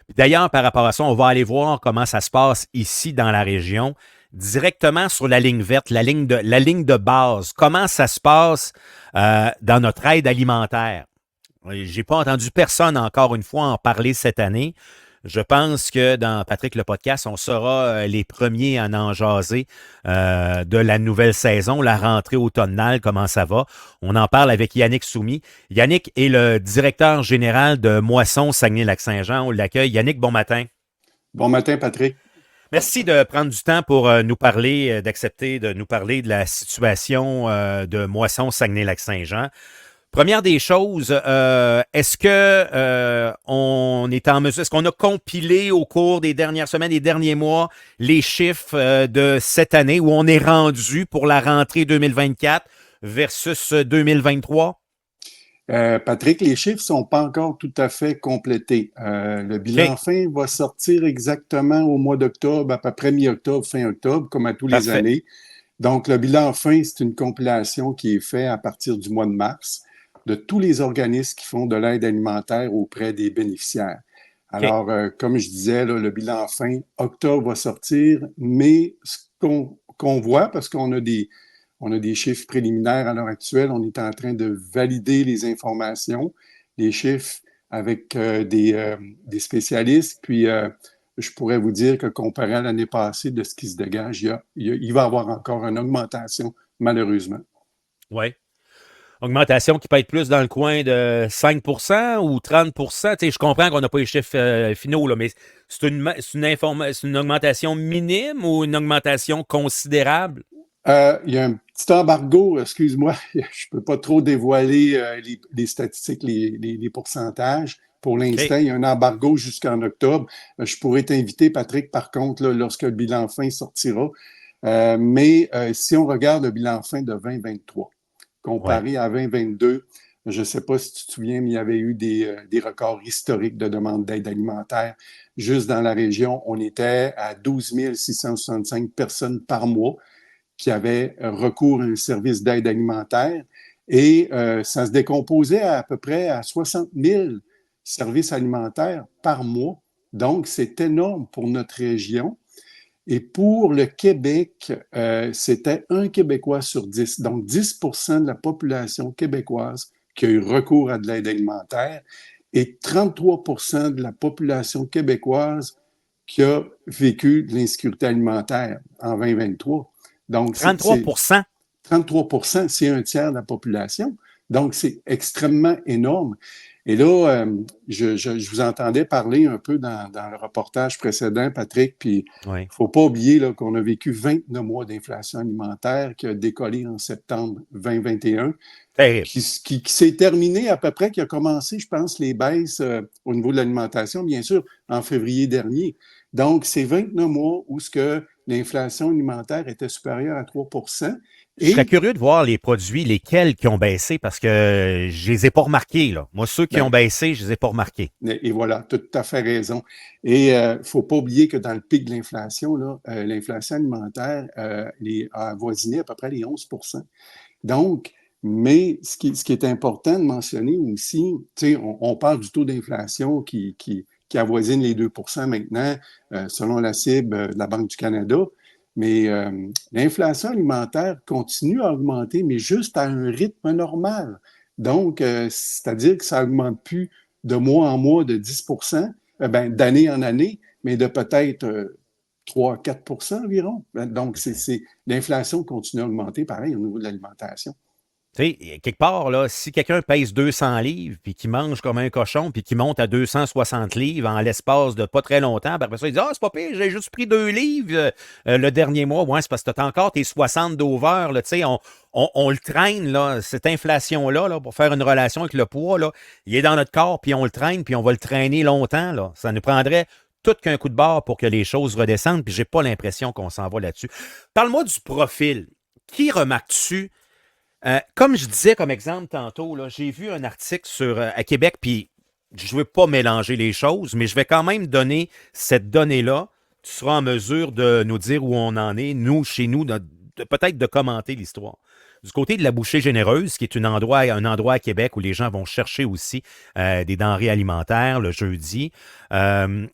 Puis d'ailleurs, par rapport à ça, on va aller voir comment ça se passe ici dans la région, directement sur la ligne verte, la ligne de base. Comment ça se passe dans notre aide alimentaire? J'ai pas entendu personne encore une fois en parler cette année. Je pense que dans Patrick le podcast, on sera les premiers à en jaser de la nouvelle saison, la rentrée automnale, comment ça va. On en parle avec Yannick Soumy. Yannick est le directeur général de Moisson Saguenay-Lac-Saint-Jean. On l'accueille. Yannick, bon matin. Bon matin, Patrick. Merci de prendre du temps pour nous parler, d'accepter de nous parler de la situation de Moisson Saguenay-Lac-Saint-Jean. Première des choses, est-ce que on est en mesure, est-ce qu'on a compilé au cours des dernières semaines, des derniers mois, les chiffres de cette année où on est rendu pour la rentrée 2024 versus 2023? Patrick, les chiffres ne sont pas encore tout à fait complétés. Le bilan OK, fin va sortir exactement au mois d'octobre, à peu près mi-octobre, fin octobre, comme à tous les parfait. années. Donc, le bilan fin, c'est une compilation qui est faite à partir du mois de mars de tous les organismes qui font de l'aide alimentaire auprès des bénéficiaires. OK. Alors, comme je disais, là, le bilan fin, octobre va sortir, mais ce qu'on voit, parce on a des chiffres préliminaires à l'heure actuelle. On est en train de valider les informations, les chiffres avec des spécialistes. Puis, je pourrais vous dire que comparé à l'année passée, de ce qui se dégage, il va y avoir encore une augmentation, malheureusement. Oui. Augmentation qui peut être plus dans le coin de 5% ou 30%. Tu sais, je comprends qu'on n'a pas les chiffres finaux, là, mais c'est une augmentation minime ou une augmentation considérable? Il y a un petit embargo, excuse-moi, je ne peux pas trop dévoiler les statistiques, les pourcentages. Pour OK. l'instant, il y a un embargo jusqu'en octobre. Je pourrais t'inviter, Patrick, par contre, là, lorsque le bilan fin sortira. Mais si on regarde le bilan fin de 2023, Ouais. comparé à 2022, je ne sais pas si tu te souviens, mais il y avait eu des records historiques de demande d'aide alimentaire. Juste dans la région, on était à 12 665 personnes par mois qui avaient recours à un service d'aide alimentaire et ça se décomposait à peu près à 60 000 services alimentaires par mois. Donc, c'est énorme pour notre région. Et pour le Québec, c'était un Québécois sur 10. Donc, 10% de la population québécoise qui a eu recours à de l'aide alimentaire et 33% de la population québécoise qui a vécu de l'insécurité alimentaire en 2023. Donc, 33%. 33%, c'est un tiers de la population. Donc, c'est extrêmement énorme. Et là, je vous entendais parler un peu dans le reportage précédent, Patrick, puis il Oui. ne faut pas oublier là, qu'on a vécu 29 mois d'inflation alimentaire qui a décollé en septembre 2021, Terrible. qui s'est terminé à peu près, qui a commencé, je pense, les baisses au niveau de l'alimentation, bien sûr, en février dernier. Donc, c'est 29 mois où ce que l'inflation alimentaire était supérieure à 3 Je serais et curieux de voir les produits, lesquels qui ont baissé, parce que je les ai pas remarqués, là. Moi, ceux qui ont ben, baissé, je les ai pas remarqués. et voilà, tu as tout à fait raison. Et il ne faut pas oublier que dans le pic de l'inflation, l'inflation alimentaire a avoisiné à peu près les 11. Donc, mais ce qui est important de mentionner aussi, tu sais, on parle du taux d'inflation qui avoisine les 2 maintenant, selon la cible de la Banque du Canada. Mais l'inflation alimentaire continue à augmenter, mais juste à un rythme normal. Donc, c'est-à-dire que ça n'augmente plus de mois en mois de 10 d'année en année, mais de peut-être 3-4 environ. Donc, l'inflation continue à augmenter, pareil, au niveau de l'alimentation. Tu sais, quelque part, là, si quelqu'un pèse 200 livres, puis qui mange comme un cochon, puis qui monte à 260 livres en l'espace de pas très longtemps, puis après ça, il dit: Ah, c'est pas pire, j'ai juste pris 2 livres le dernier mois. Ouais, c'est parce que tu as encore tes 60 d'over, là, tu sais, on le traîne, là, cette inflation-là, là, pour faire une relation avec le poids, là, il est dans notre corps, puis on le traîne, puis on va le traîner longtemps, là. Ça nous prendrait tout qu'un coup de barre pour que les choses redescendent, puis j'ai pas l'impression qu'on s'en va là-dessus. Parle-moi du profil. Qui remarques-tu? Comme je disais comme exemple tantôt, là, j'ai vu un article à Québec, puis je ne veux pas mélanger les choses, mais je vais quand même donner cette donnée-là. Tu seras en mesure de nous dire où on en est, nous, chez nous, peut-être de commenter l'histoire. Du côté de la Bouchée Généreuse, qui est un endroit à Québec où les gens vont chercher aussi des denrées alimentaires le jeudi, euh,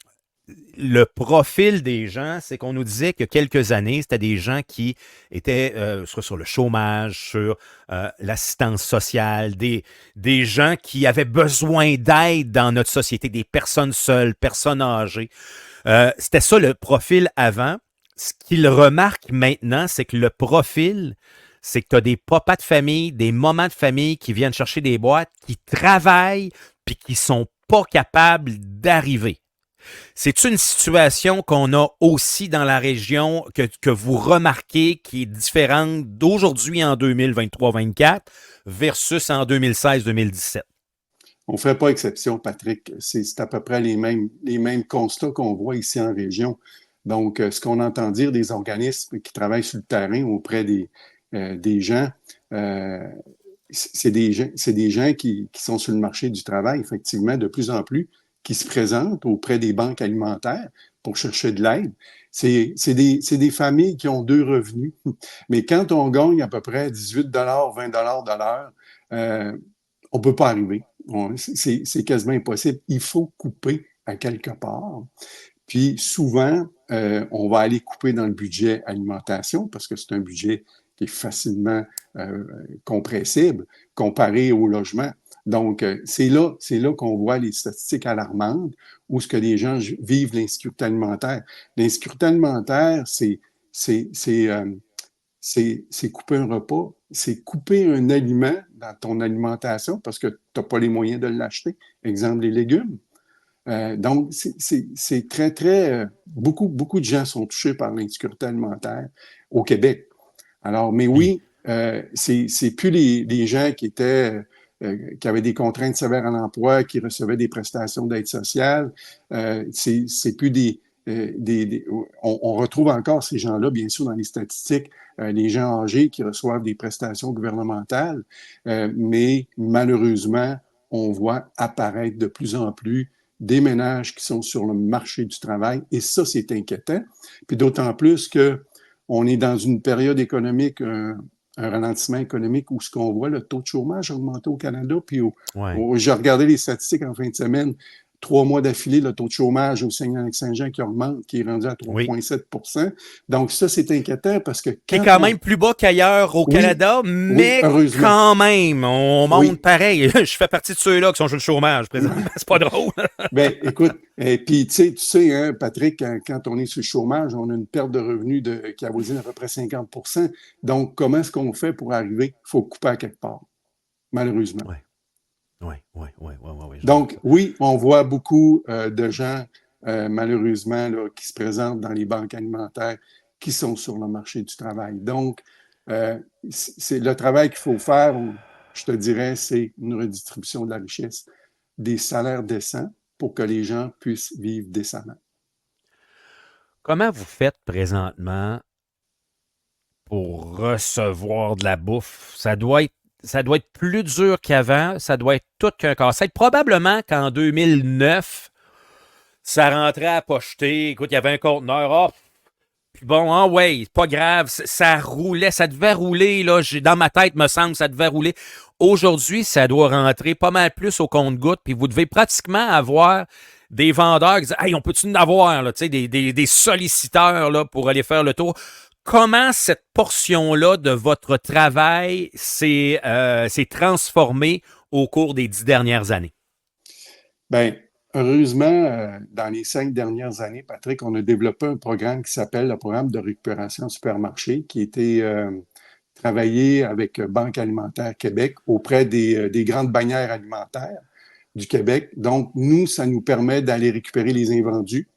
le profil des gens, c'est qu'on nous disait que quelques années, c'était des gens qui étaient soit sur le chômage, sur l'assistance sociale, des gens qui avaient besoin d'aide dans notre société, des personnes seules, personnes âgées. C'était ça le profil avant. Ce qu'il remarque maintenant, c'est que le profil, c'est que tu as des papas de famille, des mamans de famille qui viennent chercher des boîtes, qui travaillent, puis qui sont pas capables d'arriver. C'est une situation qu'on a aussi dans la région que vous remarquez qui est différente d'aujourd'hui en 2023-24 versus en 2016-2017? On ne fait pas exception, Patrick. C'est à peu près les mêmes constats qu'on voit ici en région. Donc, ce qu'on entend dire des organismes qui travaillent sur le terrain auprès des gens, euh, c'est des gens qui sont sur le marché du travail, effectivement, de plus en plus, qui se présentent auprès des banques alimentaires pour chercher de l'aide. C'est des familles qui ont deux revenus. Mais quand on gagne à peu près 18 $, 20 de l'heure, on ne peut pas arriver. C'est quasiment impossible. Il faut couper à quelque part. Puis souvent, on va aller couper dans le budget alimentation parce que c'est un budget qui est facilement compressible comparé au logement. Donc, c'est là qu'on voit les statistiques alarmantes où ce que les gens vivent l'insécurité alimentaire. L'insécurité alimentaire, c'est couper un repas, c'est couper un aliment dans ton alimentation parce que tu n'as pas les moyens de l'acheter. Exemple, les légumes. Donc, c'est très, très... beaucoup de gens sont touchés par l'insécurité alimentaire au Québec. Alors, mais oui, c'est plus les gens qui avaient des contraintes sévères à l'emploi, qui recevaient des prestations d'aide sociale. C'est plus on retrouve encore ces gens-là, bien sûr, dans les statistiques, les gens âgés qui reçoivent des prestations gouvernementales, mais malheureusement, on voit apparaître de plus en plus des ménages qui sont sur le marché du travail, et ça, c'est inquiétant. Puis d'autant plus que on est dans une période économique, un ralentissement économique où ce qu'on voit, le taux de chômage a augmenté au Canada. Puis Ouais. j'ai regardé les statistiques en fin de semaine. 3 mois d'affilée, le taux de chômage au Saguenay-Lac-Saint-Jean qui augmente, qui est rendu à Oui. 3,7 %. Donc ça, c'est inquiétant parce que Qui est quand quand on... même plus bas qu'ailleurs au Oui, Canada, oui, mais heureusement. quand même, on monte Oui. pareil. Je fais partie de ceux-là qui sont sur le chômage présentement. C'est pas drôle. Ben, écoute, et puis tu sais, hein, Patrick, quand on est sur le chômage, on a une perte de revenus qui avoisine à peu près 50 %. Donc, comment est-ce qu'on fait pour arriver? Il faut couper à quelque part, malheureusement. Oui, oui, oui, oui, oui, oui, je vois Donc, ça. oui, on voit beaucoup de gens, malheureusement, là, qui se présentent dans les banques alimentaires, qui sont sur le marché du travail. Donc, c'est le travail qu'il faut faire, je te dirais, c'est une redistribution de la richesse, des salaires décents pour que les gens puissent vivre décemment. Comment vous faites présentement pour recevoir de la bouffe? Ça doit être plus dur qu'avant. Ça doit être tout qu'un casse-tête. Probablement qu'en 2009, ça rentrait à pocheter. Écoute, il y avait un conteneur. Ah, puis bon, ah ouais, c'est pas grave. Ça roulait. Ça devait rouler. Là, dans ma tête, me semble, ça devait rouler. Aujourd'hui, ça doit rentrer pas mal plus au compte-gouttes. Puis vous devez pratiquement avoir des vendeurs qui disent hey, on peut-tu en avoir là, des solliciteurs là, pour aller faire le tour. Comment cette portion-là de votre travail s'est transformée au cours des 10 dernières années? Bien, heureusement, dans les 5 dernières années, Patrick, on a développé un programme qui s'appelle le programme de récupération supermarché, qui a été travaillé avec Banque alimentaire Québec auprès des grandes bannières alimentaires du Québec. Donc, nous, ça nous permet d'aller récupérer les invendus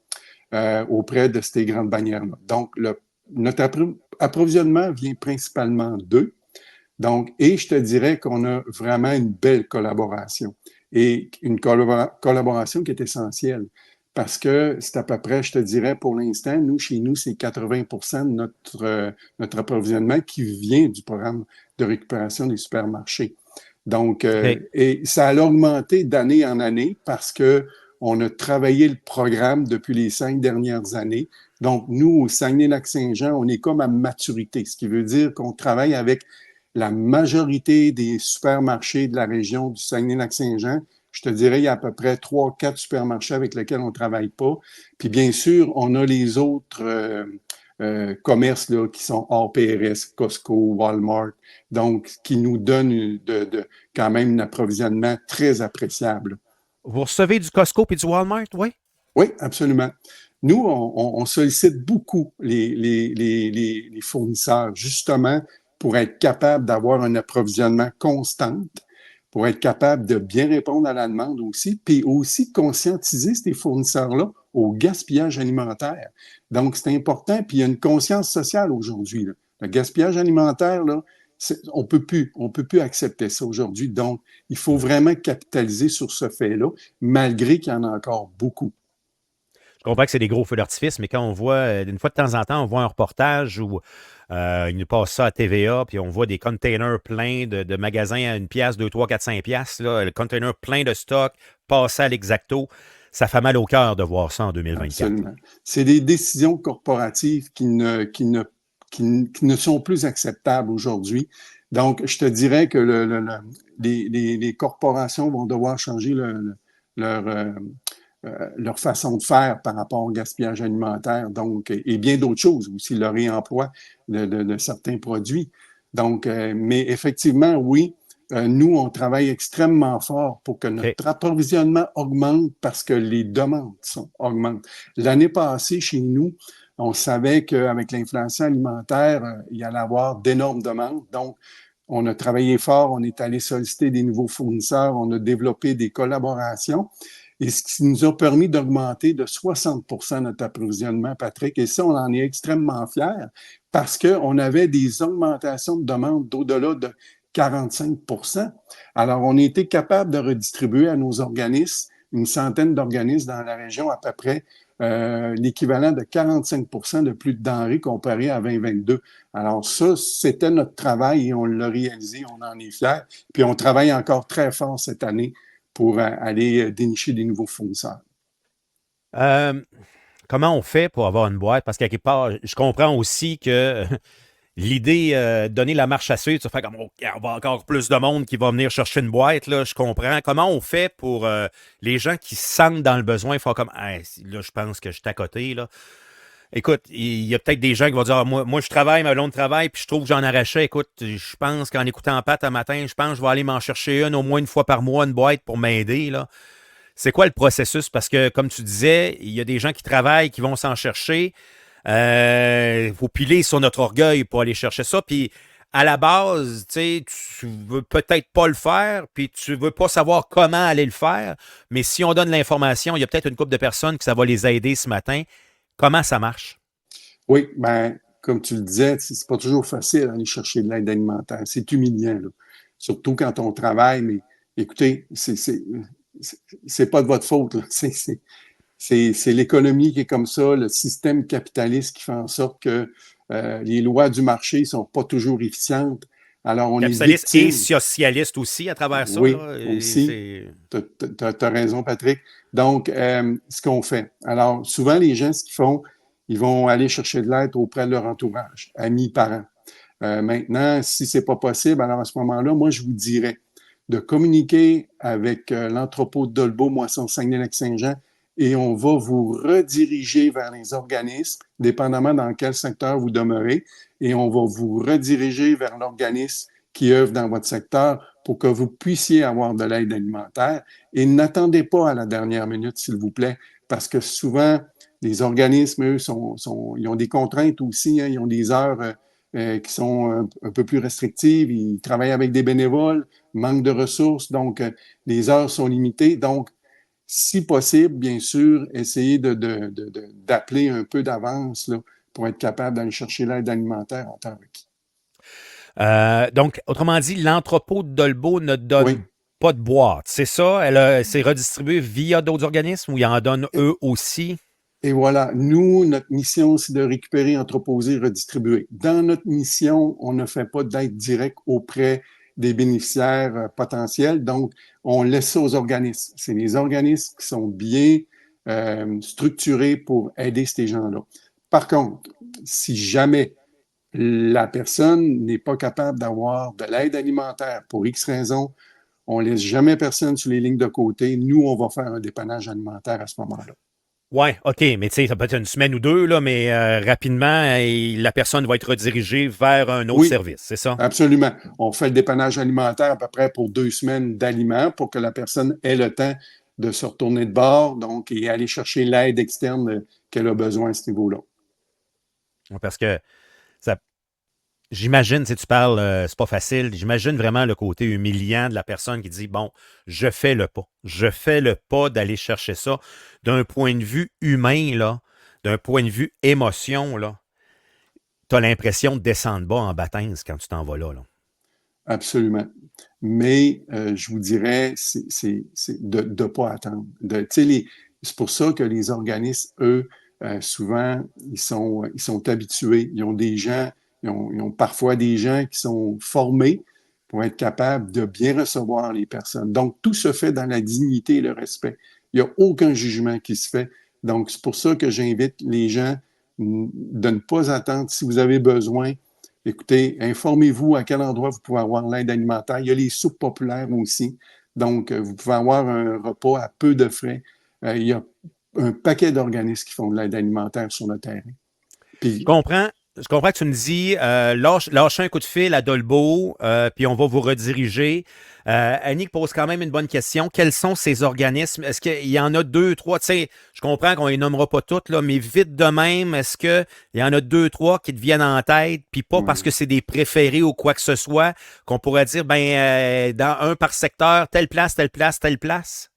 auprès de ces grandes bannières-là. Donc, notre approvisionnement vient principalement d'eux. Donc, et je te dirais qu'on a vraiment une belle collaboration et une collaboration qui est essentielle parce que c'est à peu près, je te dirais, pour l'instant, chez nous, c'est 80 % de notre approvisionnement qui vient du programme de récupération des supermarchés. Donc, OK. et ça a augmenté d'année en année parce que on a travaillé le programme depuis les 5 dernières années. Donc, nous, au Saguenay-Lac-Saint-Jean, on est comme à maturité, ce qui veut dire qu'on travaille avec la majorité des supermarchés de la région du Saguenay-Lac-Saint-Jean, je te dirais, il y a à peu près 3 ou 4 supermarchés avec lesquels on ne travaille pas. Puis bien sûr, on a les autres commerces là, qui sont hors PRS, Costco, Walmart, donc qui nous donnent quand même un approvisionnement très appréciable. Vous recevez du Costco et du Walmart, oui? Oui, absolument. Nous, on sollicite beaucoup les fournisseurs, justement, pour être capable d'avoir un approvisionnement constant, pour être capable de bien répondre à la demande aussi, puis aussi conscientiser ces fournisseurs-là au gaspillage alimentaire. Donc, c'est important, puis il y a une conscience sociale aujourd'hui. Là. Le gaspillage alimentaire, là, on peut plus accepter ça aujourd'hui. Donc, il faut vraiment capitaliser sur ce fait-là, malgré qu'il y en a encore beaucoup. Je comprends que c'est des gros feux d'artifice, mais quand on voit, une fois de temps en temps, on voit un reportage où ils nous passent ça à TVA, puis on voit des containers pleins de magasins à 1 pièce, 2, 3, 4, 5 piastres, là, le container plein de stock, passé à l'exacto. Ça fait mal au cœur de voir ça en 2024. Absolument. C'est des décisions corporatives qui ne sont plus acceptables aujourd'hui. Donc, je te dirais que les corporations vont devoir changer leur, leur façon de faire par rapport au gaspillage alimentaire, donc, et bien d'autres choses aussi, le réemploi de certains produits. Donc, mais effectivement, oui, nous, on travaille extrêmement fort pour que OK. notre approvisionnement augmente parce que les demandes augmentent. L'année passée, chez nous, on savait qu'avec l'inflation alimentaire, il y allait avoir d'énormes demandes. Donc, on a travaillé fort, on est allé solliciter des nouveaux fournisseurs, on a développé des collaborations. Et ce qui nous a permis d'augmenter de 60 notre approvisionnement, Patrick. Et ça, on en est extrêmement fiers parce qu'on avait des augmentations de demandes d'au-delà de 45. Alors, on a été capable de redistribuer à nos organismes, une centaine d'organismes dans la région, à peu près l'équivalent de 45 de plus de denrées comparé à 2022. Alors ça, c'était notre travail et on l'a réalisé, on en est fiers. Puis on travaille encore très fort cette année pour aller dénicher des nouveaux fournisseurs. Euh, Comment on fait pour avoir une boîte? Parce qu'à quelque part, je comprends aussi que l'idée de donner la marche à suivre, ça fait comme oh, il va y avoir encore plus de monde qui va venir chercher une boîte, là, je comprends. Comment on fait pour les gens qui se sentent dans le besoin, ils font comme hey, là, je pense que je suis à côté, là. Écoute, il y a peut-être des gens qui vont dire ah, moi, je travaille ma long de travail, puis je trouve que j'en arrachais. Écoute, je pense qu'en écoutant Pat un matin, je pense que je vais aller m'en chercher une au moins une fois par mois, une boîte pour m'aider, là. C'est quoi le processus? Parce que, comme tu disais, il y a des gens qui travaillent, qui vont s'en chercher. Il faut piler sur notre orgueil pour aller chercher ça. Puis, à la base, tu sais, tu veux peut-être pas le faire, puis tu veux pas savoir comment aller le faire. Mais si on donne l'information, il y a peut-être une couple de personnes que ça va les aider ce matin. Comment ça marche? Oui, ben, comme tu le disais, c'est pas toujours facile d'aller chercher de l'aide alimentaire. C'est humiliant, là. Surtout quand on travaille, mais écoutez, c'est pas de votre faute, là. C'est l'économie qui est comme ça, le système capitaliste qui fait en sorte que les lois du marché ne sont pas toujours efficientes. Alors, on est Capitaliste et victime. socialiste aussi à travers ça. Oui, Là, aussi. Tu as raison, Patrick. Donc, ce qu'on fait. Alors, souvent, les gens, ce qu'ils font, ils vont aller chercher de l'aide auprès de leur entourage, amis, parents. Maintenant, si ce n'est pas possible, alors à ce moment-là, moi, je vous dirais de communiquer avec l'entrepôt de Dolbeau, Moisson Saguenay-Lac-Saint-Jean, et on va vous rediriger vers les organismes, dépendamment dans quel secteur vous demeurez, et on va vous rediriger vers l'organisme qui œuvre dans votre secteur pour que vous puissiez avoir de l'aide alimentaire. Et n'attendez pas à la dernière minute, s'il vous plaît, parce que souvent, les organismes, eux, ils ont des contraintes aussi, hein, ils ont des heures qui sont un peu plus restrictives, ils travaillent avec des bénévoles, manque de ressources, donc les heures sont limitées. Donc, si possible, bien sûr, essayez d'appeler un peu d'avance là, pour être capable d'aller chercher l'aide alimentaire en temps requis. donc, autrement dit, l'entrepôt de Dolbeau ne Oui. donne pas de boîte. C'est ça? C'est redistribué via d'autres organismes ou ils en donnent eux aussi? Et voilà, nous, notre mission, c'est de récupérer, entreposer, redistribuer. Dans notre mission, on ne fait pas d'aide directe auprès des bénéficiaires potentiels, donc on laisse ça aux organismes. C'est les organismes qui sont bien structurés pour aider ces gens-là. Par contre, si jamais La personne n'est pas capable d'avoir de l'aide alimentaire pour X raisons, on ne laisse jamais personne sur les lignes de côté. Nous, on va faire un dépannage alimentaire à ce moment-là. Ouais, OK, mais tu sais, ça peut être une semaine ou deux, là, mais rapidement, la personne va être redirigée vers un autre Oui, service, c'est ça? absolument. On fait le dépannage alimentaire à peu près pour 2 semaines d'aliments pour que la personne ait le temps de se retourner de bord, donc, et aller chercher l'aide externe qu'elle a besoin à ce niveau-là. Parce que ça, j'imagine, si tu parles, c'est pas facile, j'imagine vraiment le côté humiliant de la personne qui dit, bon, je fais le pas. Je fais le pas d'aller chercher ça. D'un point de vue humain, là, d'un point de vue émotion, là, tu as l'impression de descendre bas en baptême quand tu t'en vas là, là. Absolument. Mais je vous dirais, c'est de ne pas attendre. C'est pour ça que les organismes, eux, souvent, ils sont habitués. Ils ont des gens, ils ont parfois des gens qui sont formés pour être capables de bien recevoir les personnes. Donc, tout se fait dans la dignité et le respect. Il n'y a aucun jugement qui se fait. Donc, c'est pour ça que j'invite les gens de ne pas attendre. Si vous avez besoin, écoutez, informez-vous à quel endroit vous pouvez avoir l'aide alimentaire. Il y a les soupes populaires aussi. Donc, vous pouvez avoir un repas à peu de frais. Il y a un paquet d'organismes qui font de l'aide alimentaire sur le terrain. Je Puis, comprends. Je comprends que tu me dis, lâchez un coup de fil à Dolbeau, puis on va vous rediriger. Annick pose quand même une bonne question. Quels sont ces organismes? Est-ce qu'il y en a deux, trois? Tu sais, je comprends qu'on les nommera pas toutes, là, mais vite de même, est-ce qu'il y en a deux, trois qui te viennent en tête, puis pas parce que ouais. c'est des préférés ou quoi que ce soit, qu'on pourrait dire, ben, dans un par secteur, telle place, telle place, telle place?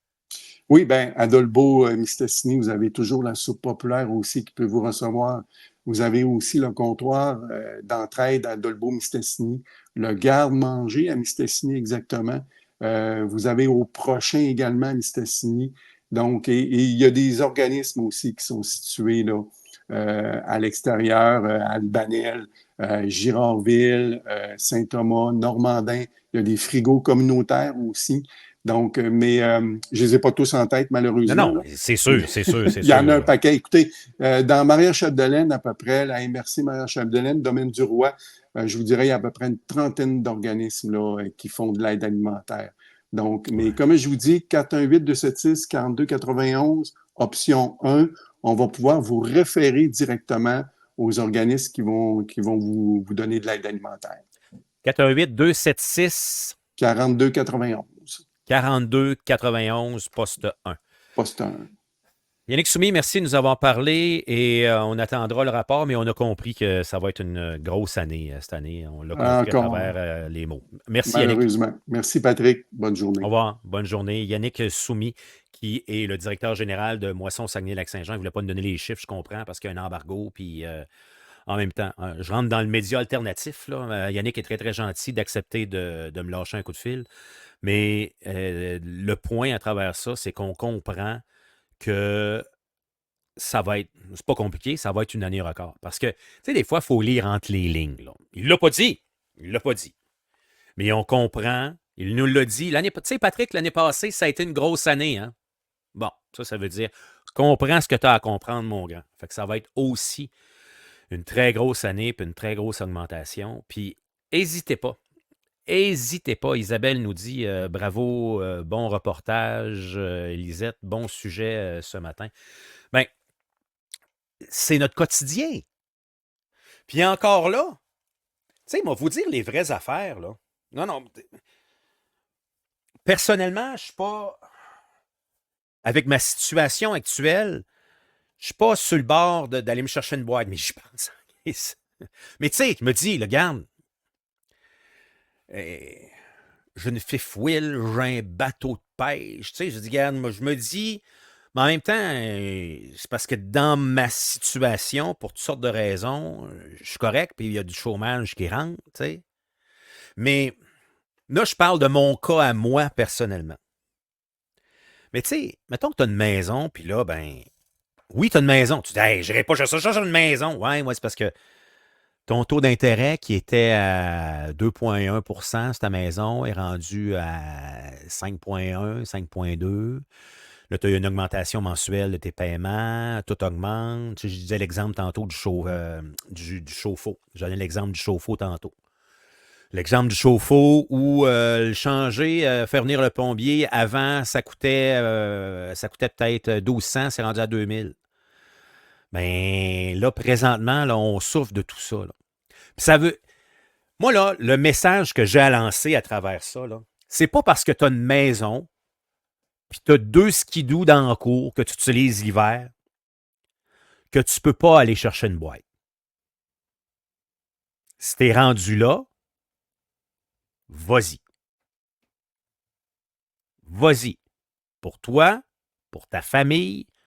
Oui, bien, à Dolbeau, Mistassini, vous avez toujours la soupe populaire aussi qui peut vous recevoir. Vous avez aussi le comptoir d'entraide à Dolbeau-Mistassini, le garde-manger à Mistassini exactement. Vous avez au prochain également à Mistassini. Donc, et il y a des organismes aussi qui sont situés là, à l'extérieur, à Albanel, Girardville, Saint-Thomas, Normandin. Il y a des frigos communautaires aussi. Donc, mais je ne les ai pas tous en tête, Non, malheureusement, non, là. c'est Mais sûr, c'est sûr, c'est il y en a sûr, un là. paquet. Écoutez, dans Maria-Chapdelaine, à peu près, la MRC Maria-Chapdelaine, Domaine du Roi, je vous dirais, il y a à peu près une trentaine d'organismes là, qui font de l'aide alimentaire. Donc, mais Ouais. comme je vous dis, 418-276-4291, option 1, on va pouvoir vous référer directement aux organismes qui vont vous donner de l'aide alimentaire. 418-276 4291, 42-91, poste 1. poste 1. Yannick Soumi, merci de nous avoir parlé et on attendra le rapport, mais on a compris que ça va être une grosse année cette année. On l'a compris à Encore, travers les mots. Merci Yannick. malheureusement. Merci, Patrick. Bonne Au journée. revoir. Bonne journée. Yannick Soumi, qui est le directeur général de Moisson Saguenay-Lac-Saint-Jean. Il ne voulait pas nous donner les chiffres, je comprends, parce qu'il y a un embargo. Puis en même temps, je rentre dans le média alternatif. Là. Yannick est très, très gentil d'accepter de me lâcher un coup de fil. Mais le point à travers ça, c'est qu'on comprend que ça va être, c'est pas compliqué, ça va être une année record. Parce que, tu sais, des fois, il faut lire entre les lignes. Là. Il l'a pas dit. Il l'a pas dit. Mais on comprend. Il nous l'a dit. Tu sais, Patrick, l'année passée, ça a été une grosse année. Hein? Bon, ça veut dire, comprends ce que tu as à comprendre, mon grand. Fait que ça va être aussi une très grosse année, puis une très grosse augmentation. Puis, n'hésitez pas. N'hésitez pas. Isabelle nous dit bravo, bon reportage. Elisette, bon sujet ce matin. Bien, c'est notre quotidien. Puis encore là, tu sais, moi, vous dire les vraies affaires, là. Non, non. Personnellement, je ne suis pas. Avec ma situation actuelle, je ne suis pas sur le bord d'aller me chercher une boîte, mais j'y pense. Mais tu sais, je me dis, le garde, j'ai une fifth wheel, j'ai un bateau de pêche. Tu sais, je dis, regarde, moi, je me dis, mais en même temps, c'est parce que dans ma situation, pour toutes sortes de raisons, je suis correct, puis il y a du chômage qui rentre, tu sais. Mais là, je parle de mon cas à moi personnellement. Mais tu sais, mettons que tu as une maison, puis là, ben, oui, tu as une maison. Tu dis, hey, j'irai pas chercher ça, j'ai une maison. Ouais, moi, c'est parce que ton taux d'intérêt qui était à 2,1 sur ta maison est rendu à 5,1, 5,2. Là, tu as une augmentation mensuelle de tes paiements, tout augmente. Tu sais, je disais l'exemple tantôt du chauffe-eau. J'en ai l'exemple du chauffe-eau tantôt. L'exemple du chauffe-eau où le changer, faire venir le plombier, avant, ça coûtait peut-être 1200, c'est rendu à 2000. Ben là, présentement, là, on souffre de tout ça. Là. Puis ça veut. Moi, là, le message que j'ai à lancer à travers ça, là, c'est pas parce que tu as une maison, puis tu as 2 skidoo dans le cours que tu utilises l'hiver, que tu peux pas aller chercher une boîte. Si tu es rendu là, vas-y. Vas-y. Pour toi, pour ta famille,